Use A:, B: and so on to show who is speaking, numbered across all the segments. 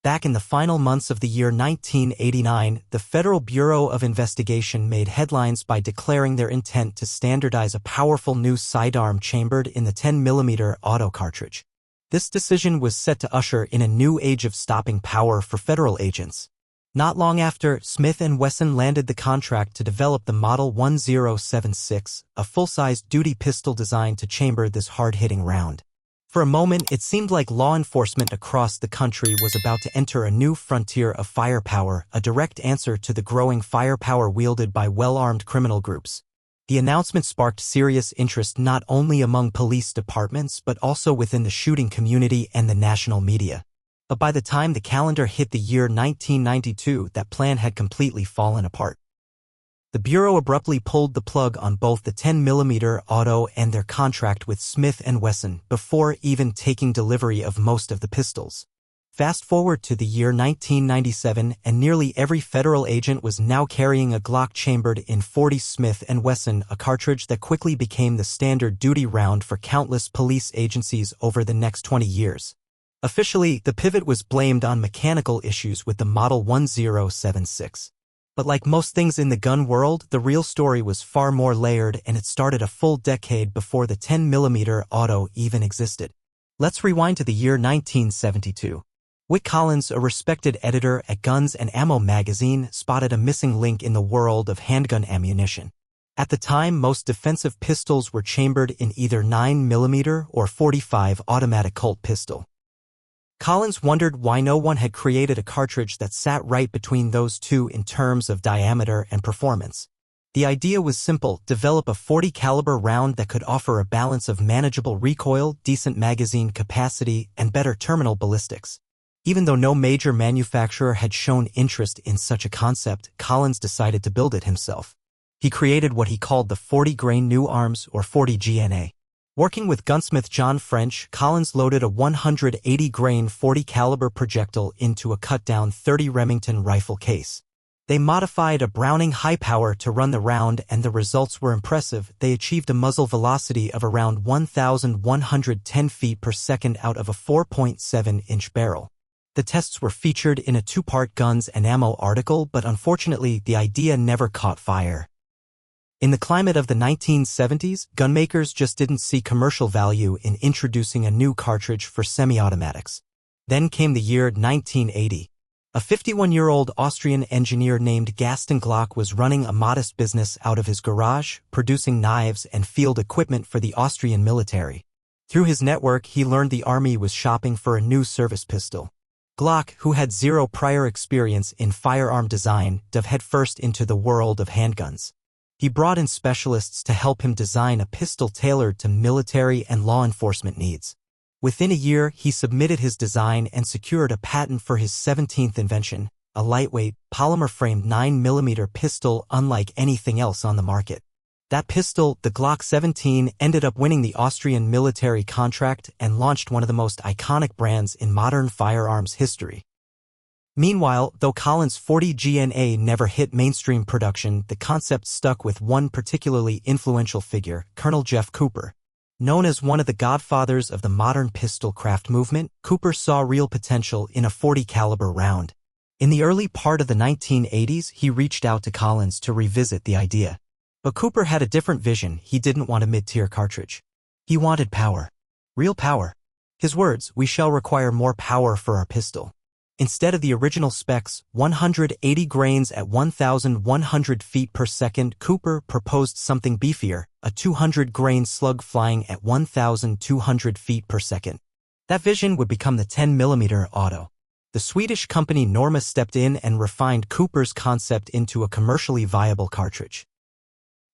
A: Back in the final months of the year 1989, the Federal Bureau of Investigation made headlines by declaring their intent to standardize a powerful new sidearm chambered in the 10mm auto cartridge. This decision was set to usher in a new age of stopping power for federal agents. Not long after, Smith Wesson landed the contract to develop the Model 1076, a full-size duty pistol designed to chamber this hard-hitting round. For a moment, it seemed like law enforcement across the country was about to enter a new frontier of firepower, a direct answer to the growing firepower wielded by well-armed criminal groups. The announcement sparked serious interest not only among police departments but also within the shooting community and the national media. But by the time the calendar hit the year 1992, that plan had completely fallen apart. The Bureau abruptly pulled the plug on both the 10mm auto and their contract with Smith Wesson before even taking delivery of most of the pistols. Fast forward to the year 1997, and nearly every federal agent was now carrying a Glock chambered in .40 Smith & Wesson, a cartridge that quickly became the standard duty round for countless police agencies over the next 20 years. Officially, the pivot was blamed on mechanical issues with the Model 1076. But like most things in the gun world, the real story was far more layered, and it started a full decade before the 10mm auto even existed. Let's rewind to the year 1972. Whit Collins, a respected editor at Guns and Ammo magazine, spotted a missing link in the world of handgun ammunition. At the time, most defensive pistols were chambered in either 9mm or .45 automatic Colt pistol. Collins wondered why no one had created a cartridge that sat right between those two in terms of diameter and performance. The idea was simple: develop a .40 caliber round that could offer a balance of manageable recoil, decent magazine capacity, and better terminal ballistics. Even though no major manufacturer had shown interest in such a concept, Collins decided to build it himself. He created what he called the 40-grain New Arms, or 40 GNA. Working with gunsmith John French, Collins loaded a 180-grain .40 caliber projectile into a cut-down .30 Remington rifle case. They modified a Browning high power to run the round, and the results were impressive. They achieved a muzzle velocity of around 1,110 feet per second out of a 4.7-inch barrel. The tests were featured in a two-part Guns and Ammo article, but unfortunately, the idea never caught fire. In the climate of the 1970s, gunmakers just didn't see commercial value in introducing a new cartridge for semi-automatics. Then came the year 1980. A 51-year-old Austrian engineer named Gaston Glock was running a modest business out of his garage, producing knives and field equipment for the Austrian military. Through his network, he learned the army was shopping for a new service pistol. Glock, who had zero prior experience in firearm design, dove headfirst into the world of handguns. He brought in specialists to help him design a pistol tailored to military and law enforcement needs. Within a year, he submitted his design and secured a patent for his 17th invention, a lightweight, polymer-framed 9mm pistol unlike anything else on the market. That pistol, the Glock 17, ended up winning the Austrian military contract and launched one of the most iconic brands in modern firearms history. Meanwhile, though Collins' 40 GNA never hit mainstream production, the concept stuck with one particularly influential figure, Colonel Jeff Cooper. Known as one of the godfathers of the modern pistol craft movement, Cooper saw real potential in a .40 caliber round. In the early part of the 1980s, he reached out to Collins to revisit the idea. But Cooper had a different vision. He didn't want a mid-tier cartridge. He wanted power. Real power. His words, "We shall require more power for our pistol." Instead of the original specs, 180 grains at 1,100 feet per second, Cooper proposed something beefier, a 200-grain slug flying at 1,200 feet per second. That vision would become the 10mm auto. The Swedish company Norma stepped in and refined Cooper's concept into a commercially viable cartridge.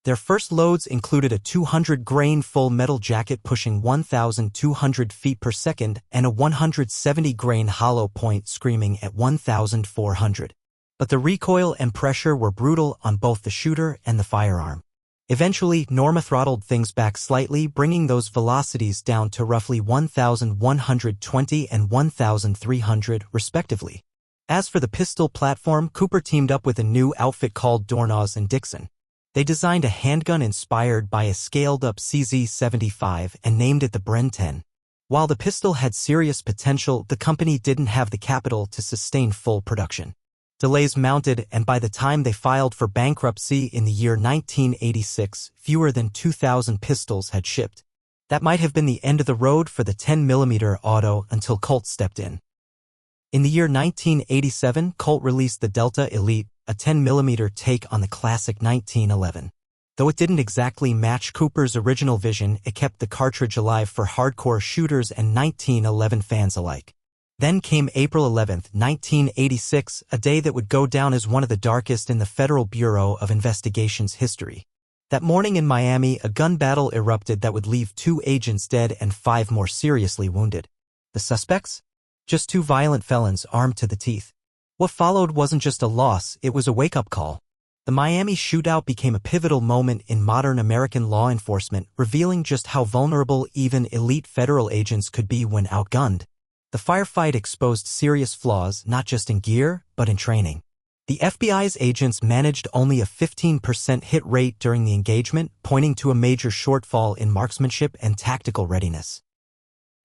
A: Their first loads included a 200-grain full metal jacket pushing 1,200 feet per second and a 170-grain hollow point screaming at 1,400. But the recoil and pressure were brutal on both the shooter and the firearm. Eventually, Norma throttled things back slightly, bringing those velocities down to roughly 1,120 and 1,300, respectively. As for the pistol platform, Cooper teamed up with a new outfit called Dornause and Dixon. They designed a handgun inspired by a scaled-up CZ-75 and named it the Bren 10. While the pistol had serious potential, the company didn't have the capital to sustain full production. Delays mounted, and by the time they filed for bankruptcy in the year 1986, fewer than 2,000 pistols had shipped. That might have been the end of the road for the 10mm auto until Colt stepped in. In the year 1987, Colt released the Delta Elite, a 10mm take on the classic 1911. Though it didn't exactly match Cooper's original vision, it kept the cartridge alive for hardcore shooters and 1911 fans alike. Then came April 11, 1986, a day that would go down as one of the darkest in the Federal Bureau of Investigation's history. That morning in Miami, a gun battle erupted that would leave 2 agents dead and 5 more seriously wounded. The suspects? Just 2 violent felons armed to the teeth. What followed wasn't just a loss, it was a wake-up call. The Miami shootout became a pivotal moment in modern American law enforcement, revealing just how vulnerable even elite federal agents could be when outgunned. The firefight exposed serious flaws not just in gear, but in training. The FBI's agents managed only a 15% hit rate during the engagement, pointing to a major shortfall in marksmanship and tactical readiness.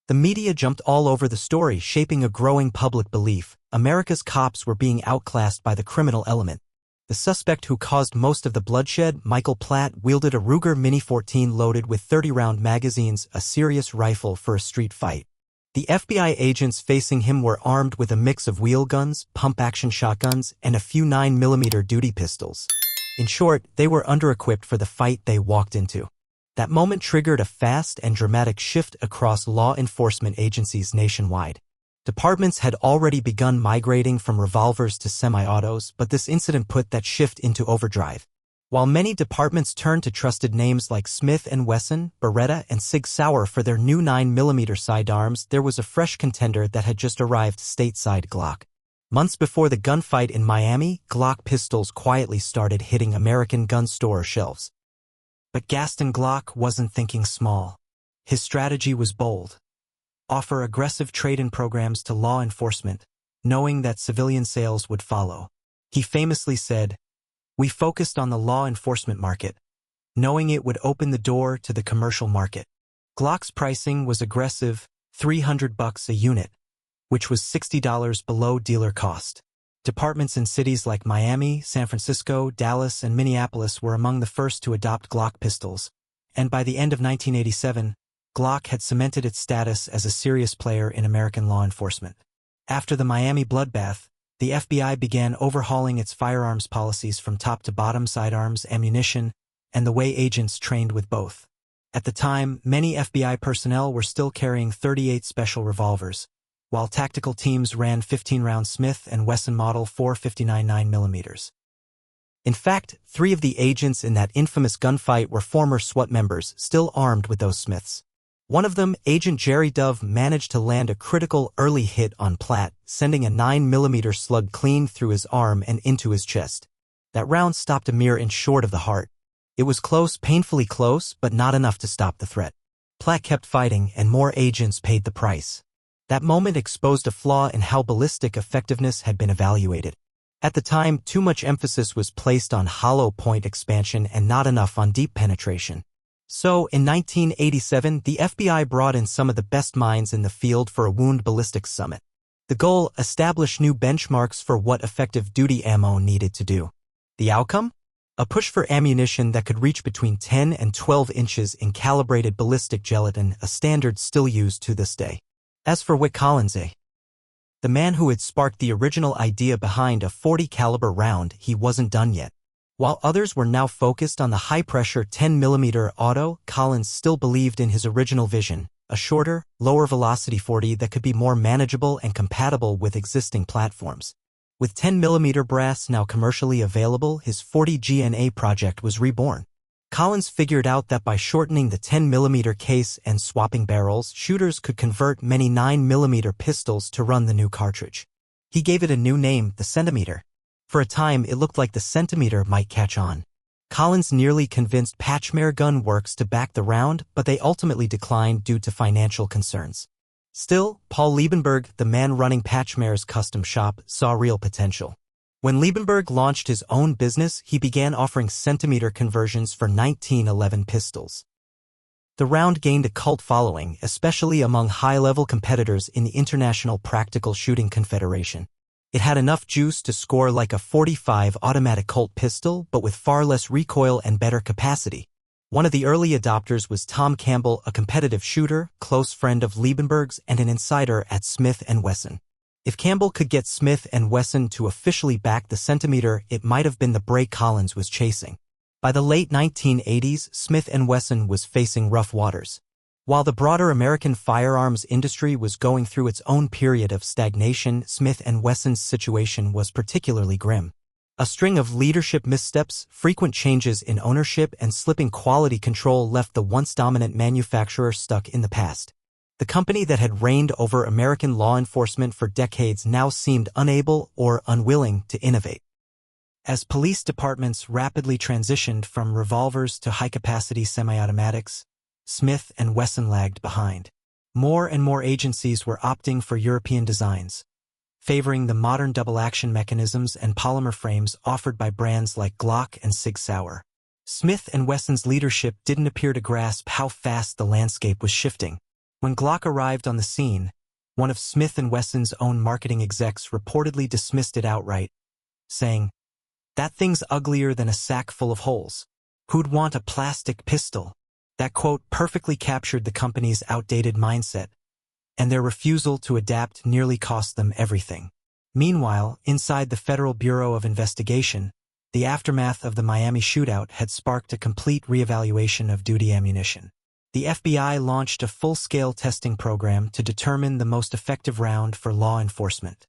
A: The media jumped all over the story, shaping a growing public belief: America's cops were being outclassed by the criminal element. The suspect who caused most of the bloodshed, Michael Platt, wielded a Ruger Mini-14 loaded with 30-round magazines, a serious rifle for a street fight. The FBI agents facing him were armed with a mix of wheel guns, pump-action shotguns, and a few 9mm duty pistols. In short, they were under-equipped for the fight they walked into. That moment triggered a fast and dramatic shift across law enforcement agencies nationwide. Departments had already begun migrating from revolvers to semi-autos, but this incident put that shift into overdrive. While many departments turned to trusted names like Smith & Wesson, Beretta, and Sig Sauer for their new 9mm sidearms, there was a fresh contender that had just arrived: stateside Glock. Months before the gunfight in Miami, Glock pistols quietly started hitting American gun store shelves. But Gaston Glock wasn't thinking small. His strategy was bold: offer aggressive trade-in programs to law enforcement, knowing that civilian sales would follow. He famously said, "We focused on the law enforcement market, knowing it would open the door to the commercial market." Glock's pricing was aggressive, $300 a unit, which was $60 below dealer cost. Departments in cities like Miami, San Francisco, Dallas, and Minneapolis were among the first to adopt Glock pistols, and by the end of 1987, Glock had cemented its status as a serious player in American law enforcement. After the Miami bloodbath, the FBI began overhauling its firearms policies from top to bottom: sidearms, ammunition, and the way agents trained with both. At the time, many FBI personnel were still carrying .38 special revolvers, while tactical teams ran 15-round Smith & Wesson Model 459 9mm. In fact, 3 of the agents in that infamous gunfight were former SWAT members, still armed with those Smiths. One of them, Agent Jerry Dove, managed to land a critical early hit on Platt, sending a 9mm slug clean through his arm and into his chest. That round stopped a mere inch short of the heart. It was close, painfully close, but not enough to stop the threat. Platt kept fighting, and more agents paid the price. That moment exposed a flaw in how ballistic effectiveness had been evaluated. At the time, too much emphasis was placed on hollow point expansion and not enough on deep penetration. So, in 1987, the FBI brought in some of the best minds in the field for a wound ballistics summit. The goal: establish new benchmarks for what effective duty ammo needed to do. The outcome? A push for ammunition that could reach between 10 and 12 inches in calibrated ballistic gelatin, a standard still used to this day. As for Wick Collins, the man who had sparked the original idea behind a .40 caliber round, he wasn't done yet. While others were now focused on the high-pressure 10mm auto, Collins still believed in his original vision: a shorter, lower-velocity .40 that could be more manageable and compatible with existing platforms. With 10mm brass now commercially available, his .40 GNA project was reborn. Collins figured out that by shortening the 10mm case and swapping barrels, shooters could convert many 9mm pistols to run the new cartridge. He gave it a new name: the centimeter. For a time, it looked like the centimeter might catch on. Collins nearly convinced Patchmere Gun Works to back the round, but they ultimately declined due to financial concerns. Still, Paul Liebenberg, the man running Patchmere's custom shop, saw real potential. When Liebenberg launched his own business, he began offering centimeter conversions for 1911 pistols. The round gained a cult following, especially among high-level competitors in the International Practical Shooting Confederation. It had enough juice to score like a .45 automatic Colt pistol, but with far less recoil and better capacity. One of the early adopters was Tom Campbell, a competitive shooter, close friend of Liebenberg's and an insider at Smith & Wesson. If Campbell could get Smith & Wesson to officially back the centimeter, it might have been the break Collins was chasing. By the late 1980s, Smith & Wesson was facing rough waters. While the broader American firearms industry was going through its own period of stagnation, Smith & Wesson's situation was particularly grim. A string of leadership missteps, frequent changes in ownership, and slipping quality control left the once dominant manufacturer stuck in the past. The company that had reigned over American law enforcement for decades now seemed unable or unwilling to innovate. As police departments rapidly transitioned from revolvers to high-capacity semi-automatics, Smith & Wesson lagged behind. More and more agencies were opting for European designs, favoring the modern double-action mechanisms and polymer frames offered by brands like Glock and Sig Sauer. Smith & Wesson's leadership didn't appear to grasp how fast the landscape was shifting. When Glock arrived on the scene, one of Smith & Wesson's own marketing execs reportedly dismissed it outright, saying, "That thing's uglier than a sack full of holes. Who'd want a plastic pistol?" That quote perfectly captured the company's outdated mindset, and their refusal to adapt nearly cost them everything. Meanwhile, inside the Federal Bureau of Investigation, the aftermath of the Miami shootout had sparked a complete reevaluation of duty ammunition. The FBI launched a full-scale testing program to determine the most effective round for law enforcement.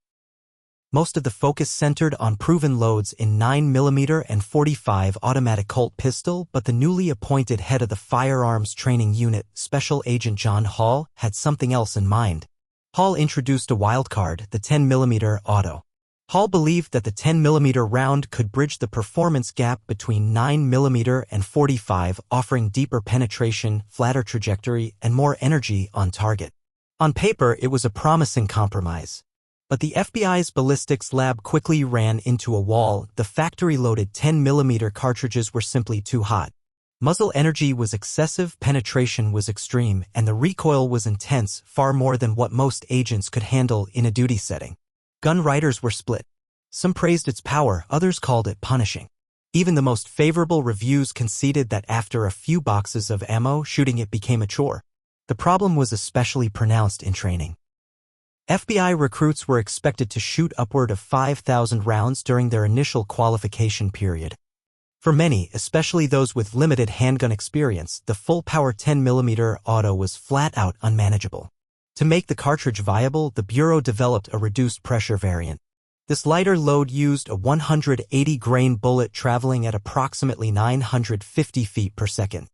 A: Most of the focus centered on proven loads in 9mm and .45 automatic Colt pistol, but the newly appointed head of the Firearms Training Unit, Special Agent John Hall, had something else in mind. Hall introduced a wildcard, the 10mm auto. Hall believed that the 10mm round could bridge the performance gap between 9mm and .45, offering deeper penetration, flatter trajectory, and more energy on target. On paper, it was a promising compromise. But the FBI's ballistics lab quickly ran into a wall. The factory-loaded 10mm cartridges were simply too hot. Muzzle energy was excessive, penetration was extreme, and the recoil was intense, far more than what most agents could handle in a duty setting. Gun writers were split. Some praised its power, others called it punishing. Even the most favorable reviews conceded that after a few boxes of ammo, shooting it became a chore. The problem was especially pronounced in training. FBI recruits were expected to shoot upward of 5,000 rounds during their initial qualification period. For many, especially those with limited handgun experience, the full-power 10mm auto was flat-out unmanageable. To make the cartridge viable, the Bureau developed a reduced-pressure variant. This lighter load used a 180-grain bullet traveling at approximately 950 feet per second.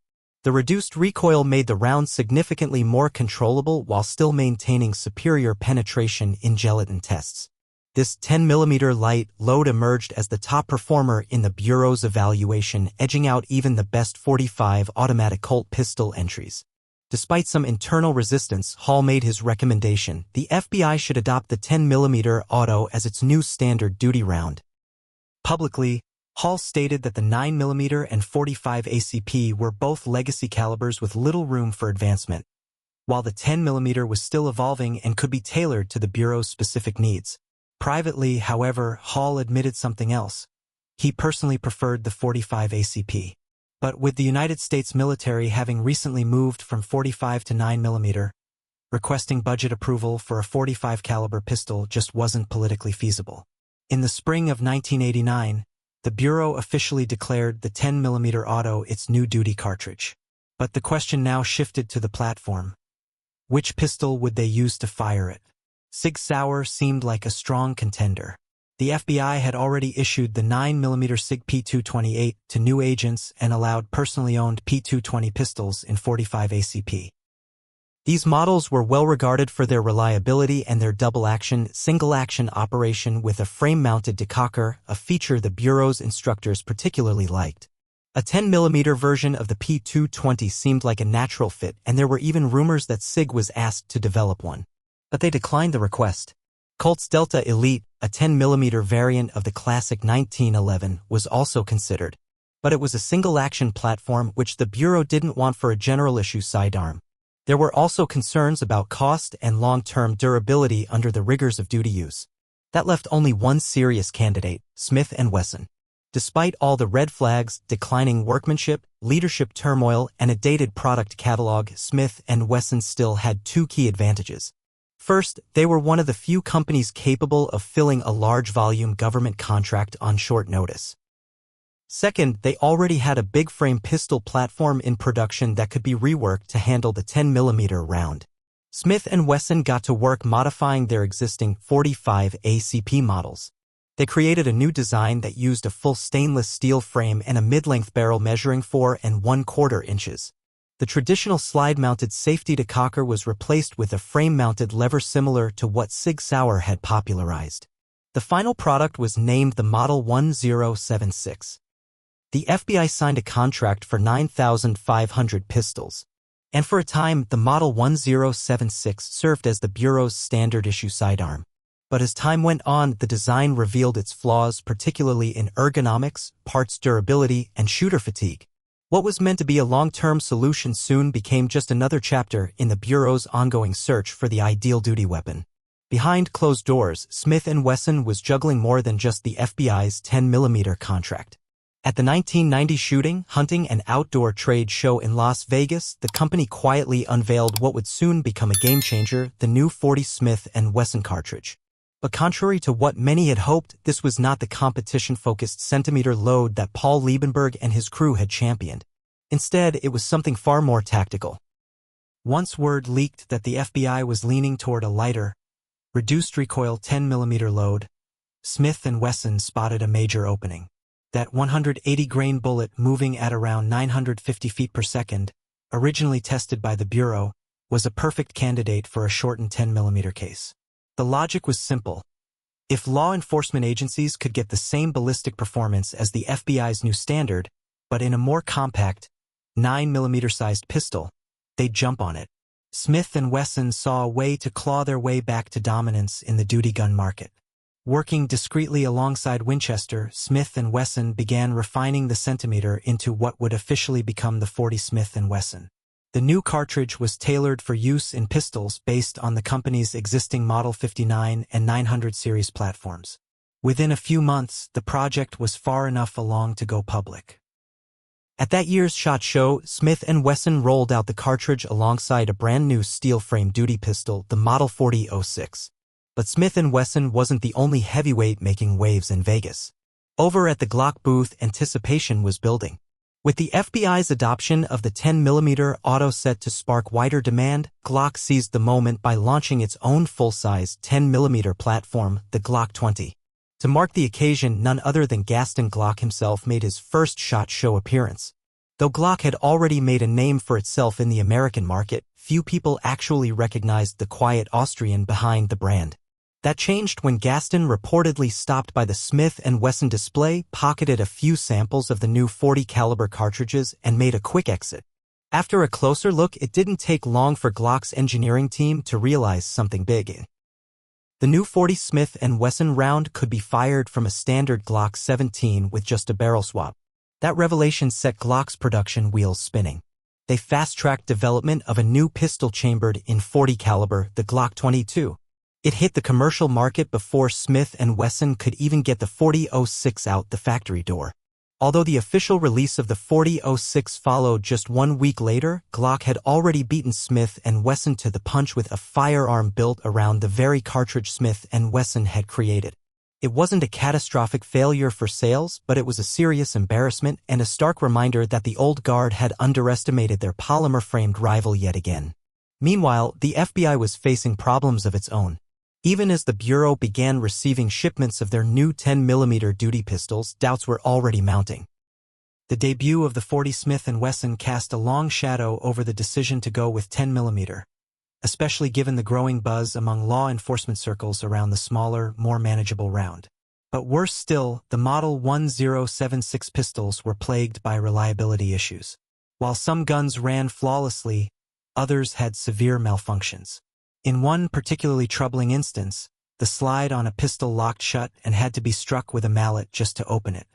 A: The reduced recoil made the round significantly more controllable while still maintaining superior penetration in gelatin tests. This 10mm light load emerged as the top performer in the Bureau's evaluation, edging out even the best .45 automatic Colt pistol entries. Despite some internal resistance, Hall made his recommendation: the FBI should adopt the 10mm auto as its new standard duty round. Publicly, Hall stated that the 9mm and .45 ACP were both legacy calibers with little room for advancement, while the 10mm was still evolving and could be tailored to the Bureau's specific needs. Privately, however, Hall admitted something else. He personally preferred the .45 ACP. But with the United States military having recently moved from .45 to 9mm, requesting budget approval for a .45 caliber pistol just wasn't politically feasible. In the spring of 1989, the Bureau officially declared the 10mm auto its new duty cartridge. But the question now shifted to the platform. Which pistol would they use to fire it? Sig Sauer seemed like a strong contender. The FBI had already issued the 9mm SIG P228 to new agents and allowed personally owned P220 pistols in .45 ACP. These models were well regarded for their reliability and their double-action, single-action operation with a frame-mounted decocker, a feature the Bureau's instructors particularly liked. A 10mm version of the P220 seemed like a natural fit, and there were even rumors that SIG was asked to develop one. But they declined the request. Colt's Delta Elite, a 10mm variant of the classic 1911, was also considered. but it was a single-action platform which the Bureau didn't want for a general-issue sidearm. There were also concerns about cost and long-term durability under the rigors of duty use. That left only one serious candidate, Smith & Wesson. Despite all the red flags, declining workmanship, leadership turmoil, and a dated product catalog, Smith & Wesson still had two key advantages. First, they were one of the few companies capable of filling a large-volume government contract on short notice. Second, they already had a big-frame pistol platform in production that could be reworked to handle the 10mm round. Smith & Wesson got to work modifying their existing .45 ACP models. They created a new design that used a full stainless steel frame and a mid-length barrel measuring 4 1/4 inches. The traditional slide-mounted safety decocker was replaced with a frame-mounted lever similar to what Sig Sauer had popularized. The final product was named the Model 1076. The FBI signed a contract for 9,500 pistols, and for a time the Model 1076 served as the Bureau's standard-issue sidearm. But as time went on, the design revealed its flaws, particularly in ergonomics, parts durability, and shooter fatigue. What was meant to be a long-term solution soon became just another chapter in the Bureau's ongoing search for the ideal duty weapon. Behind closed doors, Smith & Wesson was juggling more than just the FBI's 10mm contract. At the 1990 Shooting, Hunting, and Outdoor Trade Show in Las Vegas, the company quietly unveiled what would soon become a game-changer, the new .40 Smith & Wesson cartridge. But contrary to what many had hoped, this was not the competition-focused centimeter load that Paul Liebenberg and his crew had championed. Instead, it was something far more tactical. Once word leaked that the FBI was leaning toward a lighter, reduced recoil 10mm load, Smith & Wesson spotted a major opening. That 180-grain bullet moving at around 950 feet per second, originally tested by the Bureau, was a perfect candidate for a shortened 10mm case. The logic was simple. If law enforcement agencies could get the same ballistic performance as the FBI's new standard, but in a more compact, 9mm-sized pistol, they'd jump on it. Smith & Wesson saw a way to claw their way back to dominance in the duty gun market. Working discreetly alongside Winchester, Smith & Wesson began refining the centimeter into what would officially become the .40 Smith & Wesson. The new cartridge was tailored for use in pistols based on the company's existing Model 59 and 900 series platforms. Within a few months, the project was far enough along to go public. At that year's SHOT Show, Smith & Wesson rolled out the cartridge alongside a brand-new steel-frame duty pistol, the Model 4006. But Smith & Wesson wasn't the only heavyweight making waves in Vegas. Over at the Glock booth, anticipation was building. With the FBI's adoption of the 10mm auto set to spark wider demand, Glock seized the moment by launching its own full-size 10mm platform, the Glock 20. To mark the occasion, none other than Gaston Glock himself made his first SHOT Show appearance. Though Glock had already made a name for itself in the American market, few people actually recognized the quiet Austrian behind the brand. That changed when Gaston reportedly stopped by the Smith & Wesson display, pocketed a few samples of the new .40 caliber cartridges, and made a quick exit. After a closer look, it didn't take long for Glock's engineering team to realize something big. The new .40 Smith & Wesson round could be fired from a standard Glock 17 with just a barrel swap. That revelation set Glock's production wheels spinning. They fast-tracked development of a new pistol chambered in .40 caliber, the Glock 22. It hit the commercial market before Smith & Wesson could even get the .4006 out the factory door. Although the official release of the .4006 followed just 1 week later, Glock had already beaten Smith & Wesson to the punch with a firearm built around the very cartridge Smith & Wesson had created. It wasn't a catastrophic failure for sales, but it was a serious embarrassment and a stark reminder that the old guard had underestimated their polymer-framed rival yet again. Meanwhile, the FBI was facing problems of its own. Even as the Bureau began receiving shipments of their new 10mm duty pistols, doubts were already mounting. The debut of the .40 Smith & Wesson cast a long shadow over the decision to go with 10mm, especially given the growing buzz among law enforcement circles around the smaller, more manageable round. But worse still, the Model 1076 pistols were plagued by reliability issues. While some guns ran flawlessly, others had severe malfunctions. In one particularly troubling instance, the slide on a pistol locked shut and had to be struck with a mallet just to open it.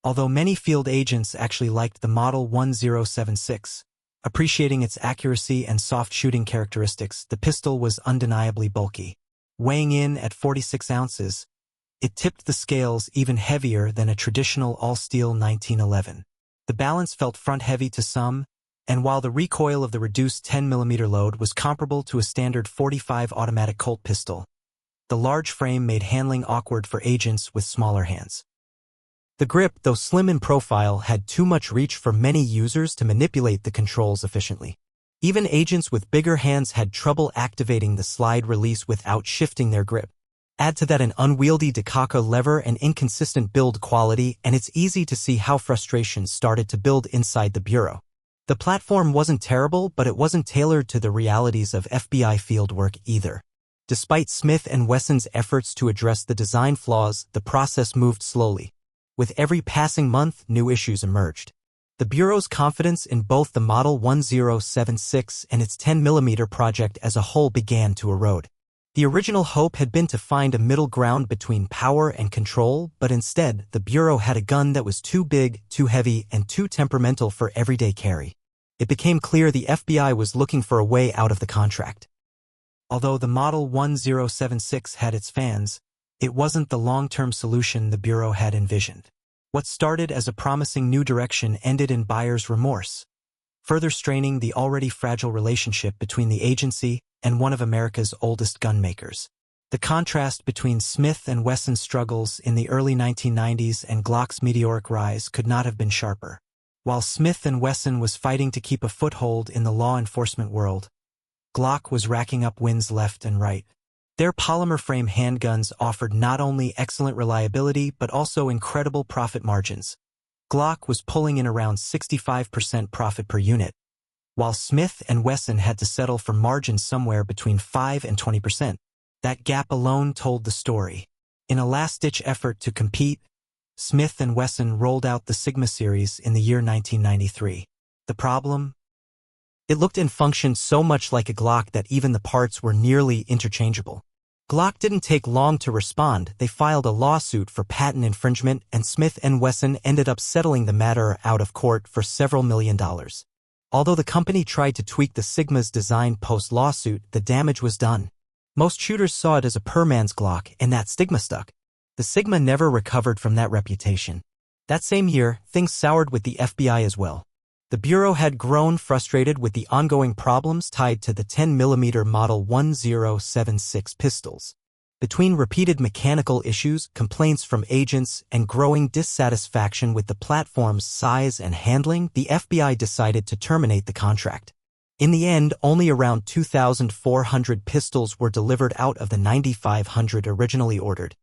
A: although many field agents actually liked the Model 1076. Appreciating its accuracy and soft shooting characteristics, the pistol was undeniably bulky. Weighing in at 46 ounces, it tipped the scales even heavier than a traditional all-steel 1911. The balance felt front-heavy to some, and while the recoil of the reduced 10mm load was comparable to a standard .45 automatic Colt pistol, the large frame made handling awkward for agents with smaller hands. The grip, though slim in profile, had too much reach for many users to manipulate the controls efficiently. Even agents with bigger hands had trouble activating the slide release without shifting their grip. Add to that an unwieldy Dikako lever and inconsistent build quality, and it's easy to see how frustration started to build inside the Bureau. The platform wasn't terrible, but it wasn't tailored to the realities of FBI fieldwork either. Despite Smith & Wesson's efforts to address the design flaws, the process moved slowly. With every passing month, new issues emerged. The Bureau's confidence in both the Model 1076 and its 10mm project as a whole began to erode. The original hope had been to find a middle ground between power and control, but instead, the Bureau had a gun that was too big, too heavy, and too temperamental for everyday carry. It became clear the FBI was looking for a way out of the contract. Although the Model 1076 had its fans, it wasn't the long-term solution the Bureau had envisioned. What started as a promising new direction ended in buyer's remorse, further straining the already fragile relationship between the agency and one of America's oldest gun makers. The contrast between Smith & Wesson's struggles in the early 1990s and Glock's meteoric rise could not have been sharper. While Smith & Wesson was fighting to keep a foothold in the law enforcement world, Glock was racking up wins left and right. Their polymer frame handguns offered not only excellent reliability but also incredible profit margins. Glock was pulling in around 65% profit per unit, while Smith & Wesson had to settle for margins somewhere between 5 and 20%. That gap alone told the story. In a last-ditch effort to compete, Smith & Wesson rolled out the Sigma series in the year 1993. The problem? It looked and functioned so much like a Glock that even the parts were nearly interchangeable. Glock didn't take long to respond. They filed a lawsuit for patent infringement, and Smith & Wesson ended up settling the matter out of court for several $1 million. Although the company tried to tweak the Sigma's design post-lawsuit, the damage was done. Most shooters saw it as a poor man's Glock, and that stigma stuck. The Sigma never recovered from that reputation. That same year, things soured with the FBI as well. The Bureau had grown frustrated with the ongoing problems tied to the 10mm Model 1076 pistols. Between repeated mechanical issues, complaints from agents, and growing dissatisfaction with the platform's size and handling, the FBI decided to terminate the contract. In the end, only around 2,400 pistols were delivered out of the 9,500 originally ordered.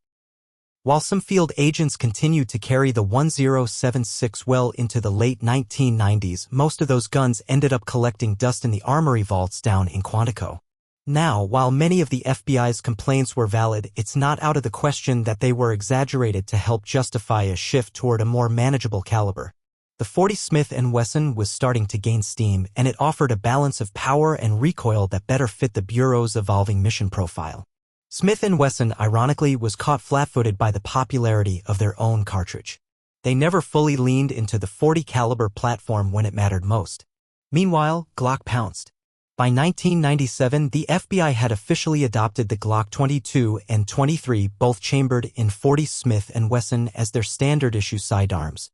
A: While some field agents continued to carry the 1076 well into the late 1990s, most of those guns ended up collecting dust in the armory vaults down in Quantico. Now, while many of the FBI's complaints were valid, it's not out of the question that they were exaggerated to help justify a shift toward a more manageable caliber. The .40 Smith & Wesson was starting to gain steam, and it offered a balance of power and recoil that better fit the Bureau's evolving mission profile. Smith & Wesson, ironically, was caught flat-footed by the popularity of their own cartridge. They never fully leaned into the .40 caliber platform when it mattered most. Meanwhile, Glock pounced. By 1997, the FBI had officially adopted the Glock 22 and 23, both chambered in .40 Smith & Wesson, as their standard-issue sidearms.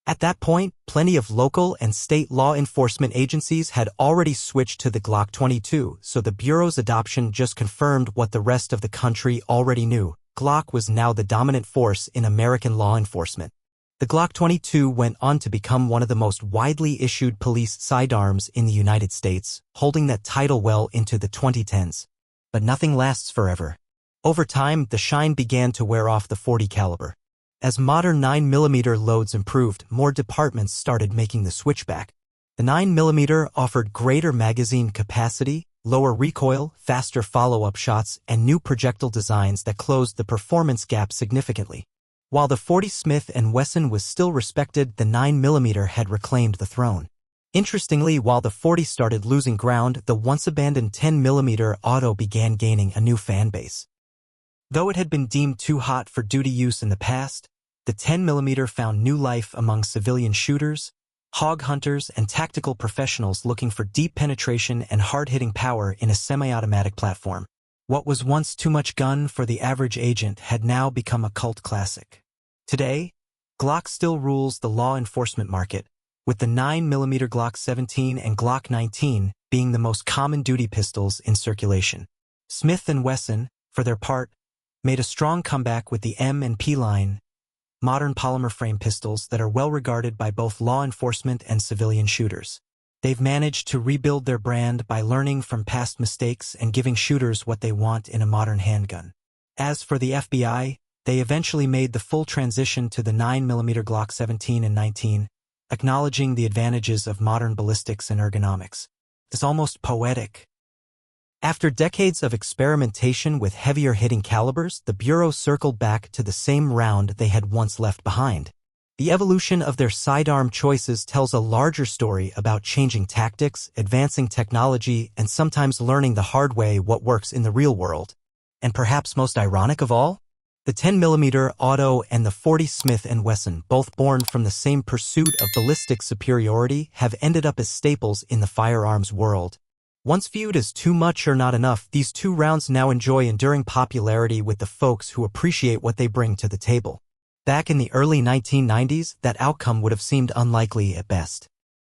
A: At that point, plenty of local and state law enforcement agencies had already switched to the Glock 22, so the Bureau's adoption just confirmed what the rest of the country already knew. Glock was now the dominant force in American law enforcement. The Glock 22 went on to become one of the most widely issued police sidearms in the United States, holding that title well into the 2010s. But nothing lasts forever. Over time, the shine began to wear off the .40 caliber. As modern 9mm loads improved, more departments started making the switchback. The 9mm offered greater magazine capacity, lower recoil, faster follow-up shots, and new projectile designs that closed the performance gap significantly. While the .40 Smith & Wesson was still respected, the 9mm had reclaimed the throne. Interestingly, while the .40 started losing ground, the once-abandoned 10mm auto began gaining a new fan base. Though it had been deemed too hot for duty use in the past, the 10mm found new life among civilian shooters, hog hunters, and tactical professionals looking for deep penetration and hard-hitting power in a semi-automatic platform. What was once too much gun for the average agent had now become a cult classic. Today, Glock still rules the law enforcement market, with the 9mm Glock 17 and Glock 19 being the most common duty pistols in circulation. Smith and Wesson, for their part, made a strong comeback with the M&P line, modern polymer frame pistols that are well regarded by both law enforcement and civilian shooters. They've managed to rebuild their brand by learning from past mistakes and giving shooters what they want in a modern handgun. As for the FBI, they eventually made the full transition to the 9mm Glock 17 and 19, acknowledging the advantages of modern ballistics and ergonomics. It's almost poetic. After decades of experimentation with heavier-hitting calibers, the Bureau circled back to the same round they had once left behind. The evolution of their sidearm choices tells a larger story about changing tactics, advancing technology, and sometimes learning the hard way what works in the real world. And perhaps most ironic of all, the 10mm Auto and the .40 Smith & Wesson, both born from the same pursuit of ballistic superiority, have ended up as staples in the firearms world. Once viewed as too much or not enough, these two rounds now enjoy enduring popularity with the folks who appreciate what they bring to the table. Back in the early 1990s, that outcome would have seemed unlikely at best.